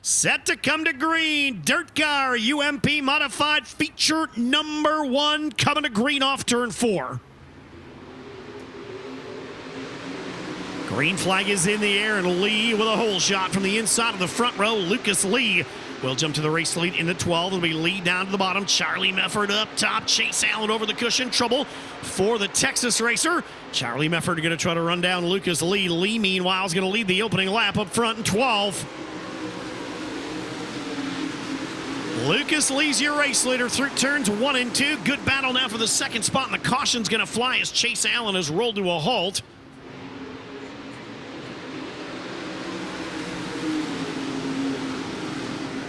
Set to come to green, DIRTcar UMP modified feature number 1 coming to green off turn 4. Green flag is in the air, and Lee with a hole shot from the inside of the front row. Lucas Lee will jump to the race lead in the 12. It'll be Lee down to the bottom. Charlie Mefford up top. Chase Allen over the cushion. Trouble for the Texas racer. Charlie Mefford going to try to run down Lucas Lee. Lee, meanwhile, is going to lead the opening lap up front in 12. Lucas Lee's your race leader through turns 1 and 2. Good battle now for the second spot, and the caution's going to fly as Chase Allen is rolled to a halt.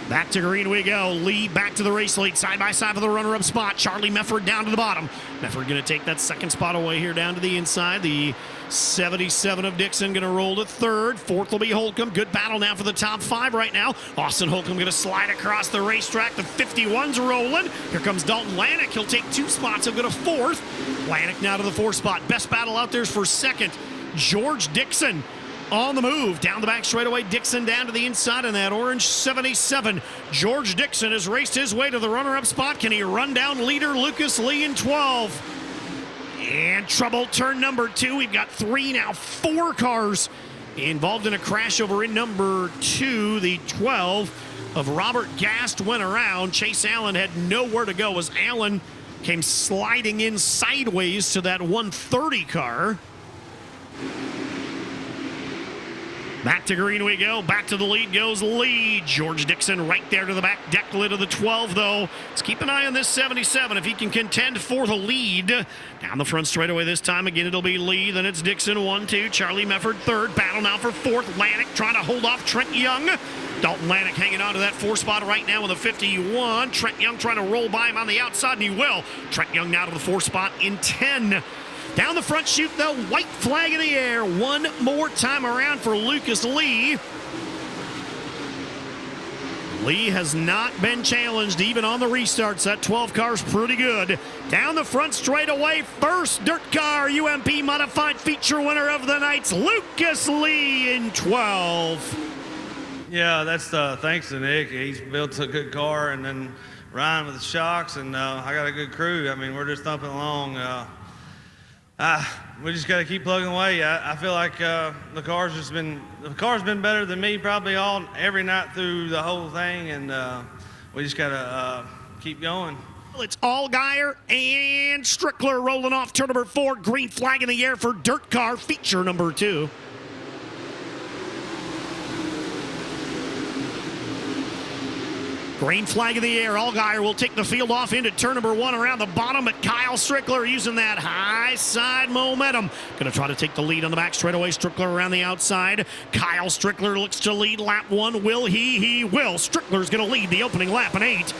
Back to green we go. Lee back to the race lead, side by side for the runner-up spot. Charlie Mefford down to the bottom. Mefford going to take that second spot away here down to the inside. The 77 of Dixon going to roll to third. Fourth will be Holcomb. Good battle now for the top 5 right now. Austin Holcomb going to slide across the racetrack. The 51's rolling. Here comes Dalton Lanik. He'll take 2 spots. He'll go to fourth. Lanik now to the 4th spot. Best battle out there is for second. George Dixon on the move. Down the back straightaway, Dixon down to the inside in that orange 77. George Dixon has raced his way to the runner-up spot. Can he run down leader Lucas Lee in 12? And trouble, turn number 2. We've got 3 now, 4 cars involved in a crash over in number 2. The 12 of Robert Gast went around. Chase Allen had nowhere to go as Allen came sliding in sideways to that 130 car. Back to green we go. Back to the lead goes Lee. George Dixon right there to the back deck lid of the 12, though. Let's keep an eye on this 77 if he can contend for the lead. Down the front straightaway this time. Again, it'll be Lee. Then it's Dixon 1-2. Charlie Mefford third. Battle now for fourth. Lanik trying to hold off Trent Young. Dalton Lanik hanging on to that 4 spot right now with a 51. Trent Young trying to roll by him on the outside, and he will. Trent Young now to the 4 spot in 10. Down the front chute, though, white flag in the air. One more time around for Lucas Lee. Lee has not been challenged even on the restarts. That 12 car's pretty good. Down the front straightaway, first DIRTcar UMP modified feature winner of the night's Lucas Lee in 12. Yeah, that's thanks to Nick. He's built a good car, and then Ryan with the shocks, and I got a good crew. I mean, we're just thumping along. We just got to keep plugging away. I feel like the car's been better than me probably every night through the whole thing, and we just got to keep going. It's Allgaier and Strickler rolling off turn number 4. Green flag in the air for DIRTcar feature number 2. Green flag in the air. Allgaier will take the field off into turn number 1 around the bottom, but Kyle Strickler using that high side momentum. Going to try to take the lead on the back straightaway. Strickler around the outside. Kyle Strickler looks to lead lap 1. Will he? He will. Strickler's going to lead the opening lap in 8.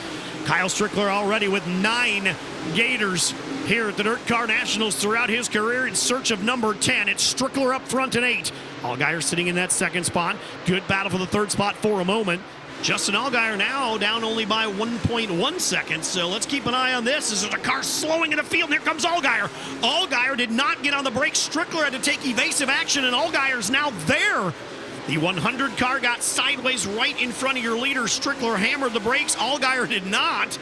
Kyle Strickler already with 9 Gators here at the DIRTcar Nationals throughout his career in search of number 10. It's Strickler up front in 8. Allgaier sitting in that 2nd spot. Good battle for the 3rd spot for a moment. Justin Allgaier now down only by 1.1 seconds, so let's keep an eye on this. As there's a car slowing in the field, and here comes Allgaier. Allgaier did not get on the brakes. Strickler had to take evasive action, and Allgaier's now there. The 100 car got sideways right in front of your leader. Strickler hammered the brakes. Allgaier did not.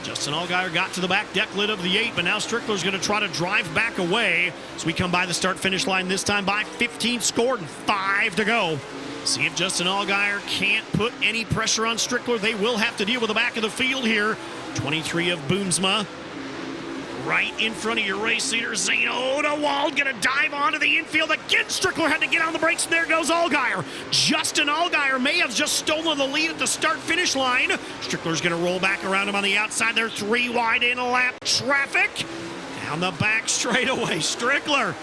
Justin Allgaier got to the back deck lid of the 8, but now Strickler's going to try to drive back away as we come by the start-finish line this time by 15 scored and 5 to go. See if Justin Allgaier can't put any pressure on Strickler. They will have to deal with the back of the field here. 23 of Boomsma. Right in front of your race leader, Zane Odewald going to dive onto the infield. Again, Strickler had to get on the brakes, and there goes Allgaier. Justin Allgaier may have just stolen the lead at the start-finish line. Strickler's going to roll back around him on the outside. They're 3 wide in lap traffic. Down the back straightaway, Strickler.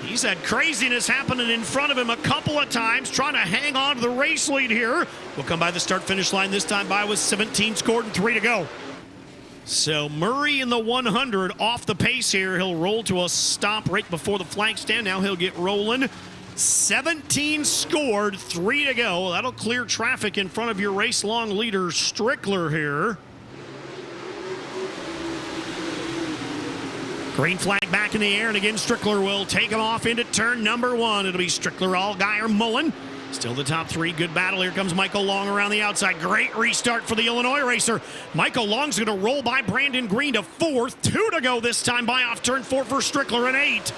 He's had craziness happening in front of him a couple of times, trying to hang on to the race lead here. We'll come by the start-finish line this time by with 17 scored and 3 to go. So Murray in the 100 off the pace here. He'll roll to a stop right before the flag stand. Now he'll get rolling. 17 scored, 3 to go. That'll clear traffic in front of your race-long leader, Strickler here. Green flag back in the air, and again, Strickler will take him off into turn number 1. It'll be Strickler, Allgaier, Mullen. Still the top three. Good battle. Here comes Michael Long around the outside. Great restart for the Illinois racer. Michael Long's going to roll by Brandon Green to fourth. 2 to go this time by off turn 4 for Strickler in 8.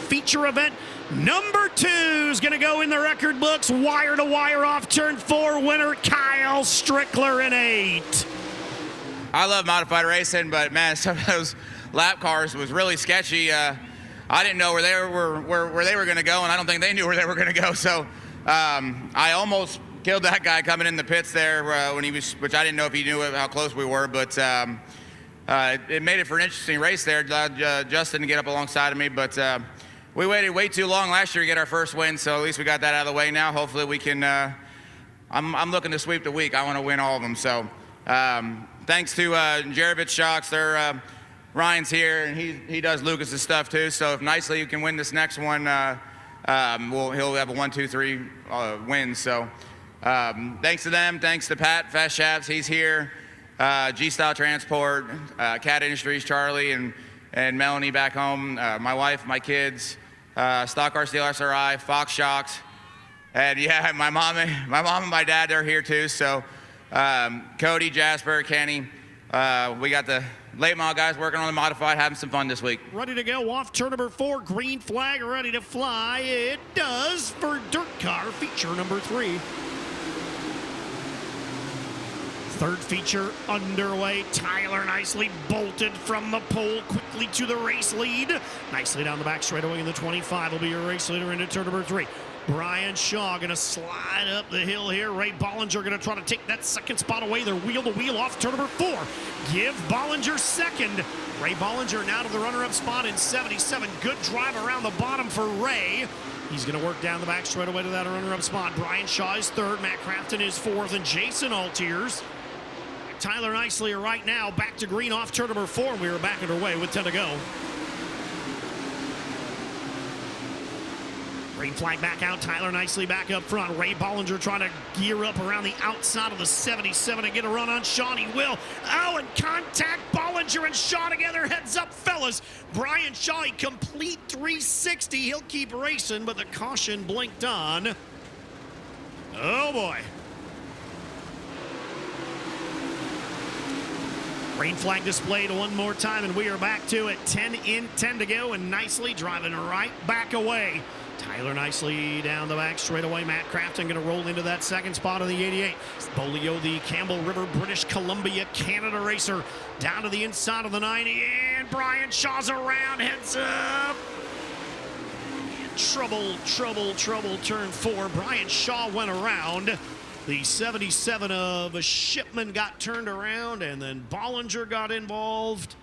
Feature event number 2 is going to go in the record books. Wire to wire off turn 4 winner Kyle Strickler in 8. I love modified racing, but man, some of those lap cars was really sketchy. I didn't know where they were going to go, and I don't think they knew where they were going to go. So I almost killed that guy coming in the pits there when he was, which I didn't know if he knew how close we were, but it made it for an interesting race there. Justin to get up alongside of me, but we waited way too long last year to get our first win, so at least we got that out of the way now. Hopefully we can. I'm looking to sweep the week. I want to win all of them. So thanks to Jarovich Shocks. They're Ryan's here, and he does Lucas's stuff too. So if Nicely can win this next one, he'll have a 1, 2, 3 wins. So thanks to them. Thanks to Pat Fast Shafts. He's here. G-Style Transport, Cat Industries, Charlie, and Melanie back home. My wife, my kids, Stock Car Steel SRI, Fox Shocks, and yeah, my mom and my dad, they're here too. So Cody, Jasper, Kenny, we got the late model guys working on the modified, having some fun this week. Ready to go off turn number 4, green flag ready to fly. It does for dirt car feature number 3. Third feature underway. Tyler Nicely bolted from the pole quickly to the race lead. Nicely down the back straightaway in the 25 will be your race leader into turn number 3. Brian Shaw going to slide up the hill here. Ray Bollinger going to try to take that second spot away. They're wheel to wheel off turn number 4. Give Bollinger second. Ray Bollinger now to the runner-up spot in 77. Good drive around the bottom for Ray. He's going to work down the back straightaway to that runner-up spot. Brian Shaw is third. Matt Crafton is fourth. And Jason Altiers. Tyler Nicely right now back to green off turn number 4. We are back underway with 10 to go. Green flag back out. Tyler Nicely back up front. Ray Bollinger trying to gear up around the outside of the 77 to get a run on Shaw. He will. Oh, and contact. Bollinger and Shaw together. Heads up, fellas. Brian Shaw, a complete 360. He'll keep racing, but the caution blinked on. Oh, boy. Green flag displayed one more time, and we are back to it. 10 in, 10 to go, and Nicely driving right back away. Tyler Nicely down the back straightaway. Matt Crafton going to roll into that second spot on the 88. Bolio, the Campbell River, British Columbia, Canada racer, down to the inside of the 90, and Brian Shaw's around, heads up. Trouble, turn 4. Brian Shaw went around. The 77 of Shipman got turned around, and then Bollinger got involved.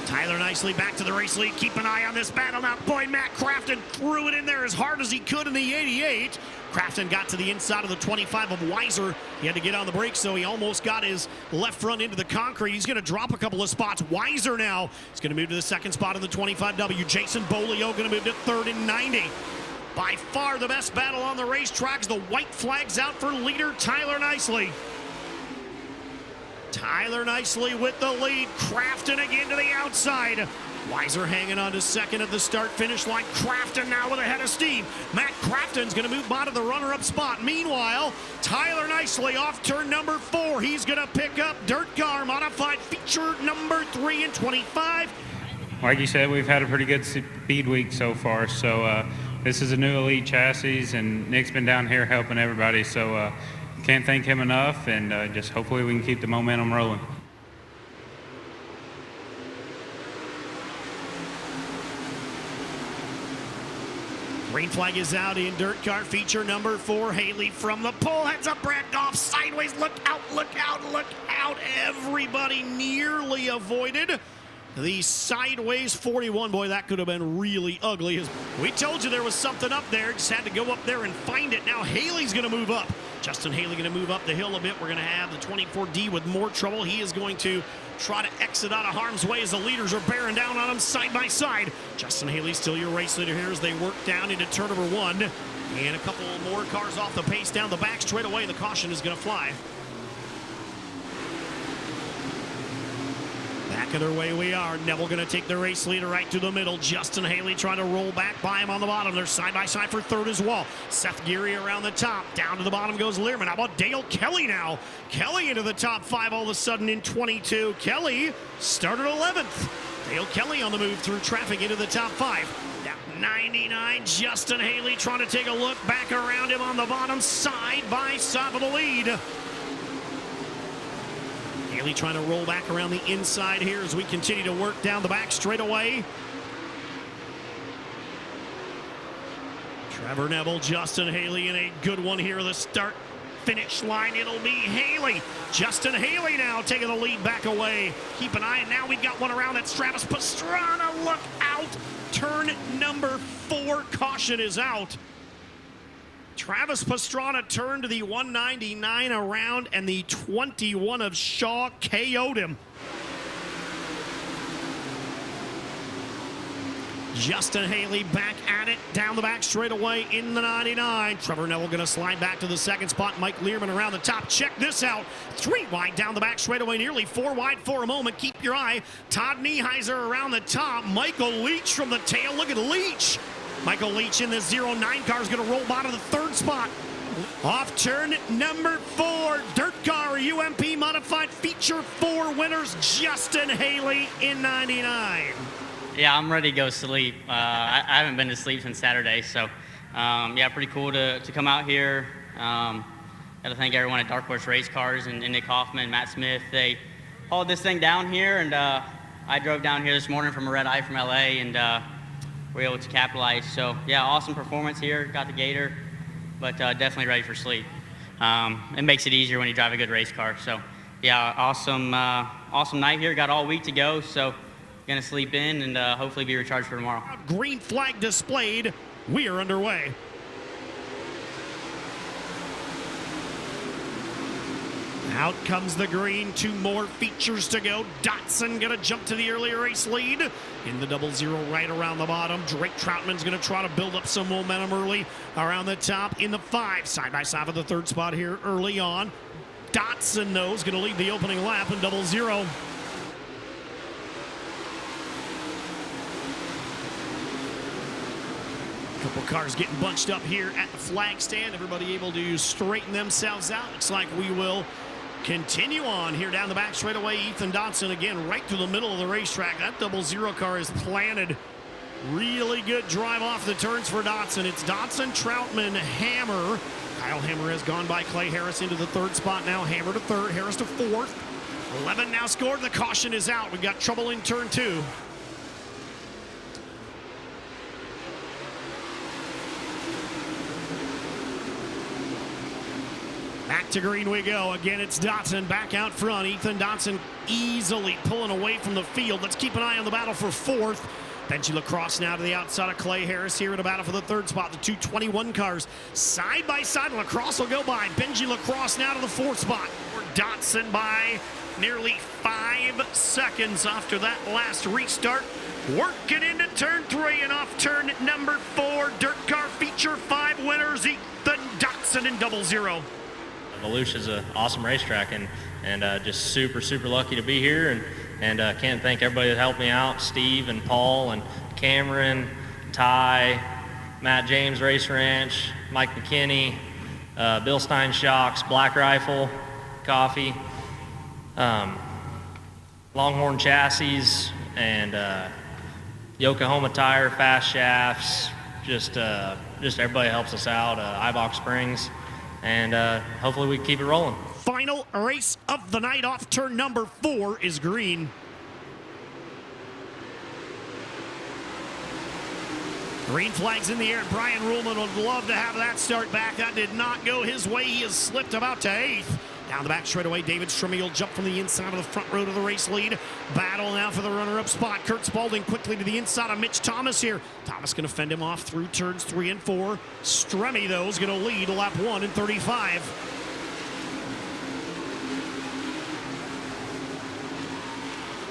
Tyler Nicely back to the race lead. Keep an eye on this battle now. Boy, Matt Crafton threw it in there as hard as he could in the 88. Crafton got to the inside of the 25 of Weiser. He had to get on the brakes, so he almost got his left front into the concrete. He's going to drop a couple of spots. Weiser now is going to move to the second spot in the 25W. Jason Bolio going to move to third in 90. By far the best battle on the racetracks. The white flag's out for leader Tyler Nicely. Tyler Nicely with the lead. Crafton again to the outside. Weiser hanging on to second at the start-finish line. Crafton now with a head of steam. Matt Crafton's going to move by to the runner-up spot. Meanwhile, Tyler Nicely off turn number 4. He's going to pick up dirt car modified feature number 3 and 25. Like you said, we've had a pretty good speed week so far. So this is a new elite chassis, and Nick's been down here helping everybody. So can't thank him enough, and just hopefully we can keep the momentum rolling. Green flag is out in dirt car feature number 4. Haley from the pole. Heads up, Brad Goff. Sideways. Look out, look out, look out. Everybody nearly avoided the sideways 41. Boy, that could have been really ugly. We told you there was something up there. Just had to go up there and find it. Now Haley's going to move up. Justin Haley going to move up the hill a bit. We're going to have the 24D with more trouble. He is going to try to exit out of harm's way as the leaders are bearing down on him side by side. Justin Haley still your race leader here as they work down into turn number 1. And a couple more cars off the pace down the back straight away. The caution is going to fly. Back of their way we are. Neville going to take the race leader right to the middle. Justin Haley trying to roll back by him on the bottom. They're side by side for third as well. Seth Geary around the top. Down to the bottom goes Learman. How about Dale Kelly now? Kelly into the top 5 all of a sudden in 22. Kelly started 11th. Dale Kelly on the move through traffic into the top 5. That 99, Justin Haley trying to take a look back around him on the bottom, side by side of the lead. Haley trying to roll back around the inside here as we continue to work down the back straightaway. Trevor Neville, Justin Haley in a good one here. The start finish line, it'll be Haley. Justin Haley now taking the lead back away. Keep an eye, and now we've got one around. That's Travis Pastrana. Look out. Turn number 4, caution is out. Travis Pastrana turned to the 199 around, and the 21 of Shaw KO'd him. Justin Haley back at it, down the back straightaway in the 99. Trevor Neville going to slide back to the second spot. Mike Learman around the top. Check this out. 3 wide down the back straightaway, nearly 4 wide for a moment. Keep your eye. Todd Nieheiser around the top. Michael Leach from the tail. Look at Leach. Michael Leach in the 09 car is going to roll bottom to the third spot. Off turn number 4, DIRTcar UMP modified feature 4 winners, Justin Haley in 99. Yeah, I'm ready to go sleep. I haven't been to sleep since Saturday, so yeah, pretty cool to come out here. Got to thank everyone at Dark Horse Race Cars and Nick Hoffman, Matt Smith. They hauled this thing down here, and I drove down here this morning from a red eye from LA, and we're able to capitalize. So yeah, awesome performance here. Got the gator, but definitely ready for sleep. It makes it easier when you drive a good race car. So yeah, awesome night here. Got all week to go, so gonna sleep in and hopefully be recharged for tomorrow. Green flag displayed. We are underway. Out comes the green. 2 more features to go. Dotson gonna jump to the earlier race lead. In the 00 right around the bottom. Drake Troutman's gonna try to build up some momentum early around the top in the 5. Side by side for the third spot here early on. Dotson, though, is gonna lead the opening lap in 00. Couple cars getting bunched up here at the flag stand. Everybody able to straighten themselves out. Looks like we will continue on here down the back straightaway. Ethan Dotson again right through the middle of the racetrack. That 00 car is planted. Really good drive off the turns for Dotson. It's Dotson, Troutman, Hammer. Kyle Hammer has gone by Clay Harris into the 3rd spot now. Hammer to 3rd, Harris to 4th. 11 now scored. The caution is out. We've got trouble in turn 2. Back to green we go. Again, it's Dotson back out front. Ethan Dotson easily pulling away from the field. Let's keep an eye on the battle for 4th. Benji Lacrosse now to the outside of Clay Harris here in a battle for the 3rd spot. The 221 cars side by side. Lacrosse will go by. Benji Lacrosse now to the 4th spot. Dotson by nearly 5 seconds after that last restart. Working into turn 3 and off turn number 4. DIRTcar feature 5 winners. Ethan Dotson in 00. Volusia is an awesome racetrack, and just super lucky to be here, and can't thank everybody that helped me out, Steve and Paul and Cameron, Ty, Matt James Race Ranch, Mike McKinney, Bill Stein Shocks, Black Rifle, Coffee, Longhorn Chassis, and Yokohama Tire, Fast Shafts, just everybody helps us out, Ibach Springs. And hopefully we can keep it rolling. Final race of the night off turn number 4 is green. Green flags in the air. Brian Ruhlman would love to have that start back. That did not go his way. He has slipped about to 8th. Down the back straightaway, David Stremme will jump from the inside of the front row to the race lead. Battle now for the runner-up spot. Kurt Spalding quickly to the inside of Mitch Thomas here. Thomas going to fend him off through turns 3 and 4. Stremme, though, is going to lead lap 1 in 35.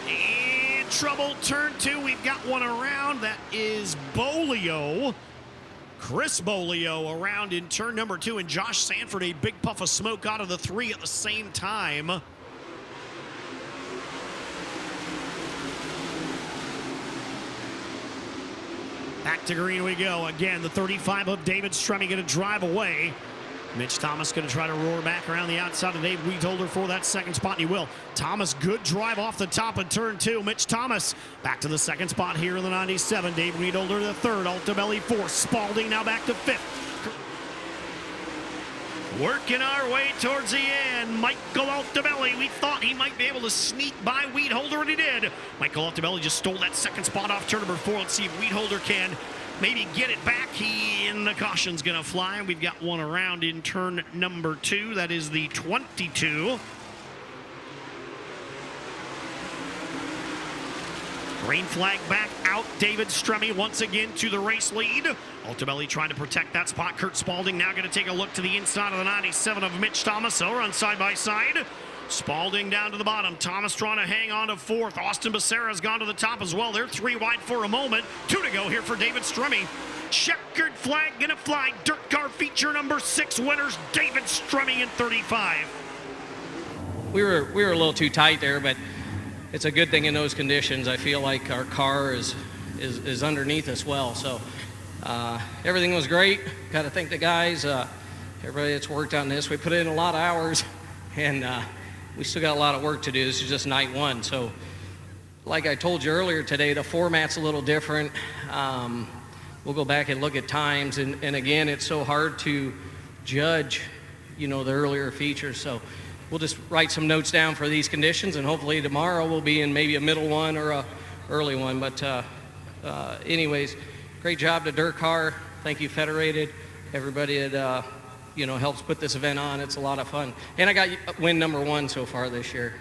And trouble turn 2. We've got one around. That is Bolio. Chris Bolio around in turn number 2, and Josh Sanford a big puff of smoke out of the 3 at the same time. Back to green we go. Again, the 35 of David Stremme going to drive away. Mitch Thomas going to try to roar back around the outside of Dave Weedholder for that second spot, and he will. Thomas, good drive off the top of turn 2. Mitch Thomas back to the second spot here in the 97. Dave Weedholder the third. Altobelli 4th. Spalding now back to 5th. Working our way towards the end. Michael Altobelli, we thought he might be able to sneak by Weedholder, and he did. Michael Altobelli just stole that second spot off turn number 4. Let's see if Weedholder can maybe get it back. And the caution's going to fly. We've got one around in turn number 2. That is the 22. Green flag back out. David Stremme once again to the race lead. Altobelli trying to protect that spot. Kurt Spalding now going to take a look to the inside of the 97 of Mitch Thomas. So run side by side. Spalding down to the bottom. Thomas trying to hang on to 4th. Austin Becerra's gone to the top as well. They're 3 wide for a moment. 2 to go here for David Stremme. Checkered flag gonna fly. Dirt car feature number 6 winners. David Stremme in 35. We were a little too tight there, but it's a good thing in those conditions. I feel like our car is underneath us well. So everything was great. Got to thank the guys, everybody that's worked on this. We put in a lot of hours, and we still got a lot of work to do. This is just night 1. So like I told you earlier today, the format's a little different. We'll go back and look at times, and again, it's so hard to judge, the earlier features. So we'll just write some notes down for these conditions, and hopefully tomorrow we'll be in maybe a middle one or a early one. But anyways, great job to DIRTcar. Thank you, Federated, everybody that helps put this event on. It's a lot of fun, and I got win number 1 so far this year.